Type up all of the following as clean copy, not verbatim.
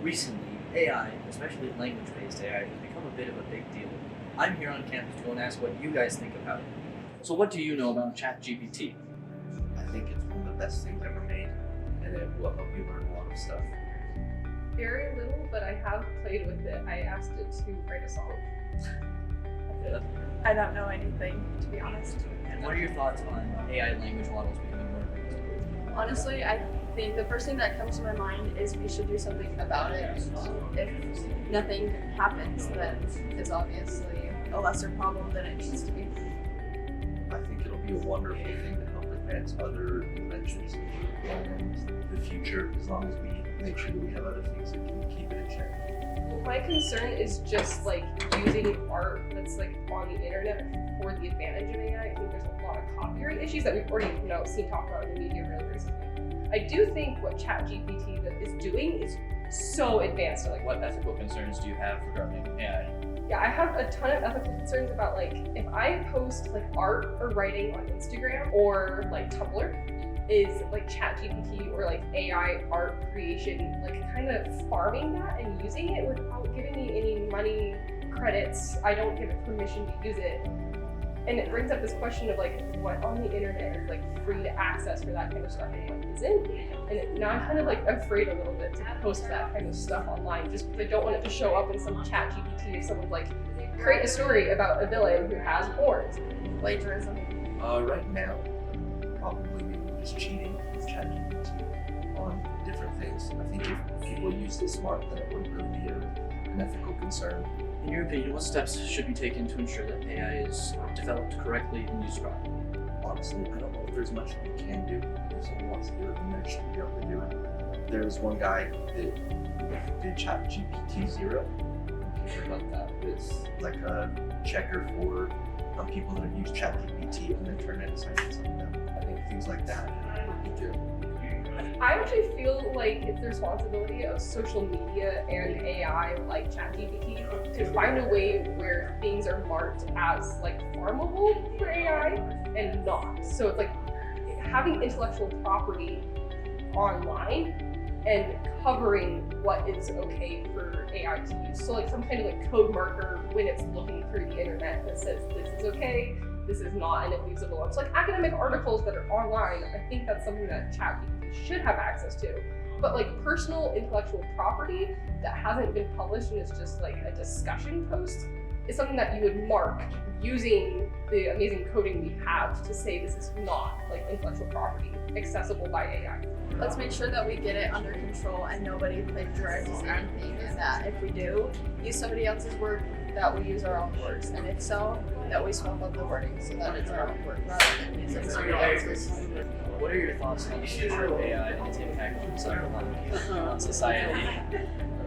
Recently, AI, especially language-based AI, has become a bit of a big deal. I'm here on campus to go and ask what you guys think about it. So what do you know about ChatGPT? I think it's one of the best things ever made, and it will help you learn a lot of stuff. Very little, but I have played with it. I asked it to write a song. I don't know anything, to be honest. And what are your thoughts on AI language models becoming more advanced? Honestly, I think the first thing that comes to my mind is we should do something about it. If nothing happens, then it's obviously a lesser problem than it needs to be. I think it'll be a wonderful thing to help advance other inventions and the future, as long as we make sure that we have other things that can keep it in check. My concern is just like using art that's like on the internet for the advantage of AI. I think there's a lot of copyright issues that we've already seen talked about in the media really recently. I do think what ChatGPT is doing is so advanced. Like, What ethical concerns do you have regarding AI? yeah, I have a ton of ethical concerns about like if I post like art or writing on Instagram or like Tumblr, is like ChatGPT or like AI art creation like kind of farming that and using it without giving me any money credits. I don't give it permission to use it. And it brings up this question of like what on the internet is like free to access for that kind of stuff and what isn't. And now I'm kind of like afraid a little bit to post that kind of stuff online just because I don't want it to show up in some ChatGPT if someone's like create a story about a villain who has horns. Plagiarism. Right now, probably just cheating with ChatGPT on different things. I think if people used it smart, then it wouldn't really be an ethical concern. In your opinion, what steps should be taken to ensure that AI is developed correctly and used properly? Honestly, I don't know if there's much that we can do. If someone wants to do it, then they should be able to do it. There was one guy that did ChatGPT 0. If you heard about that, it's like a checker for people that have used ChatGPT and then turn in assignments on them. I think things like that would be good. I actually feel like it's the responsibility of social media and AI like ChatGPT to find a way where things are marked as like farmable for AI and not. So it's like having intellectual property online and covering what is okay for AI to use. So like some kind of like code marker when it's looking through the internet that says this is okay, this is not, and it leaves it alone. So like academic articles that are online, I think that's something that ChatGPT should have access to. But like personal intellectual property that hasn't been published and is just like a discussion post is something that you would mark using the amazing coding we have to say this is not like intellectual property accessible by AI. Let's make sure that we get it under control and nobody plagiarizes anything, and that if we do use somebody else's work, that we use our own words, and if so, that we swap up the wording so that it's our own work rather than using somebody else's. What are your thoughts on the future of AI and its impact on society?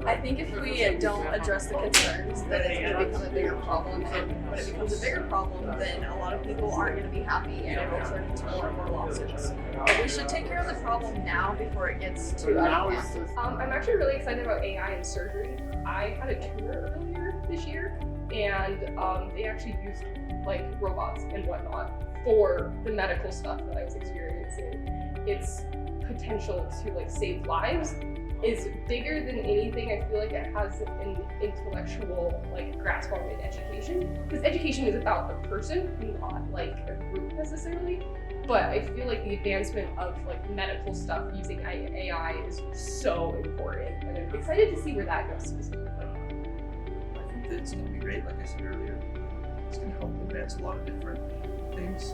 I think if we don't address the concerns, then it's going to become a bigger problem, and when it becomes a bigger problem, then a lot of people aren't going to be happy, and it will turn into more and more lawsuits. But we should take care of the problem now before it gets too out of hand. I'm actually really excited about AI in surgery. I had a tumor earlier this year, and they actually used like robots and whatnot for the medical stuff that I was experiencing. Its potential to like save lives is bigger than anything. I feel like it has an intellectual like grasp on in education, because education is about the person, not like a group necessarily. But I feel like the advancement of like medical stuff using AI is so important, and I'm excited to see where that goes specifically. I think that it's going to be great, like I said earlier. It's going to help advance a lot of different things,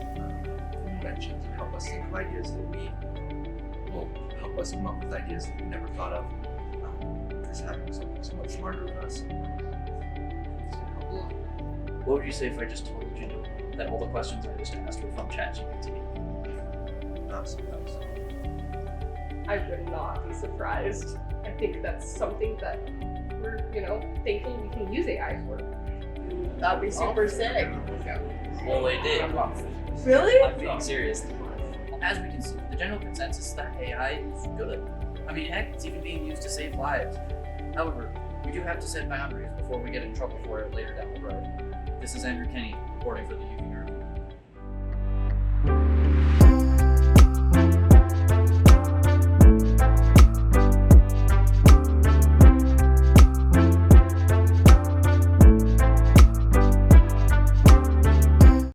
inventions, and help us think of ideas that will help us come up with ideas that we never thought of. Just having something so much smarter than us. It's going to help a lot. What would you say if I just told you that all the questions I just asked were from ChatGPT? Not surprised. I would not be surprised. I think that's something that we're, thankful we can use AI for. That'd be super sick. Well, they did. Really? I'm being serious. As we can see, the general consensus is that AI is good. I mean, heck, it's even being used to save lives. However, we do have to set boundaries before we get in trouble for it later down the road. This is Andrew Kenny, reporting for the UV